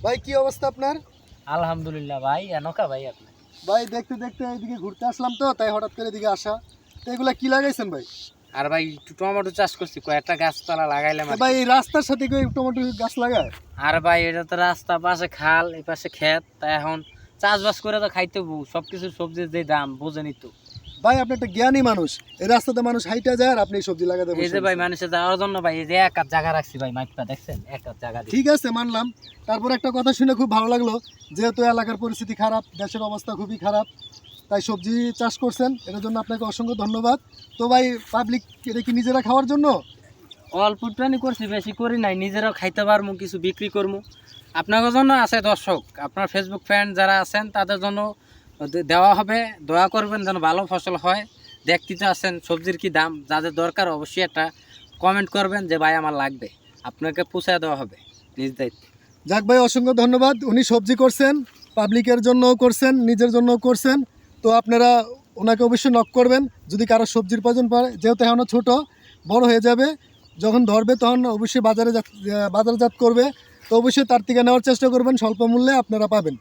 ভাই কি অবস্থা আপনার? আলহামদুলিল্লাহ ভাই, এনকা ভাই আপনি। ভাই দেখতে দেখতে এইদিকে ঘুরতে আসলাম তো, তাই হঠাৎ করে এদিকে আসা। তো এগুলা কি লাগাইছেন ভাই? আর ভাই একটু টমেটো চাষ করছি, কয়েকটা গাছপালা লাগাইলাম তো আর ভাই কি। এই রাস্তার সাথে কেউ টমেটো গাছ লাগায়? আর ভাই এটা তো রাস্তা, পাশে খাল, এই পাশে ক্ষেত, তাই এখন চাষবাস করে তো খাইতে হবো। সবকিছু সবজির যে দাম বোঝেনি তো। ভাই আপনি একটা জ্ঞানী মানুষ, এই রাস্তাতে মানুষ হাইটা যায় আর আপনি এই সবজি লাগাতে এই বসে যে ভাই আছেন। মানুষের যাওয়ার জন্য ভাই এই যে এক হাত জায়গা রাখছি ভাই, মাইপটা দেখছেন, এক হাত জায়গা দিই। ঠিক আছে মানলাম। তারপর একটা কথা শুনে খুব ভালো লাগলো, যেহেতু এলাকার পরিস্থিতি খারাপ, দেশের অবস্থা খুবই খারাপ, তাই সবজি চাষ করছেন, এটার জন্য আপনাকে অসংখ্য ধন্যবাদ। তো ভাই পাবলিক এটা কি নিজেরা খাওয়ার জন্য? অল্প একটুখানি করছি, বেশি করি নাই, নিজেরাও খাইতে পারবো, কিছু বিক্রি করবো। আপনাদের জন্য আছে দর্শক, আপনার ফেসবুক ফ্রেন্ড যারা আছেন তাদের জন্য দেওয়া হবে। দয়া করবেন যেন ভালো ফসল হয়। দেখতে তো আছেন সবজির কি দাম, যাদের দরকার অবশ্যই একটা কমেন্ট করবেন যে ভাই আমার লাগবে, আপনাকে পৌঁছায় দেওয়া হবে নিজ দায়িত্বে। যাক ভাই অসংখ্য ধন্যবাদ। উনি সবজি করছেন, পাবলিকের জন্যও করছেন, নিজের জন্যও করছেন। তো আপনারা ওনাকে অবশ্যই নক করবেন যদি কারো সবজির প্রয়োজন পড়ে, যেহেতু এখনও ছোট, বড় হয়ে যাবে, যখন ধরবে তখন অবশ্যই বাজারজাত করবে। তো অবশ্যই তার থেকে নেওয়ার চেষ্টা করবেন, স্বল্প মূল্যে আপনারা পাবেন।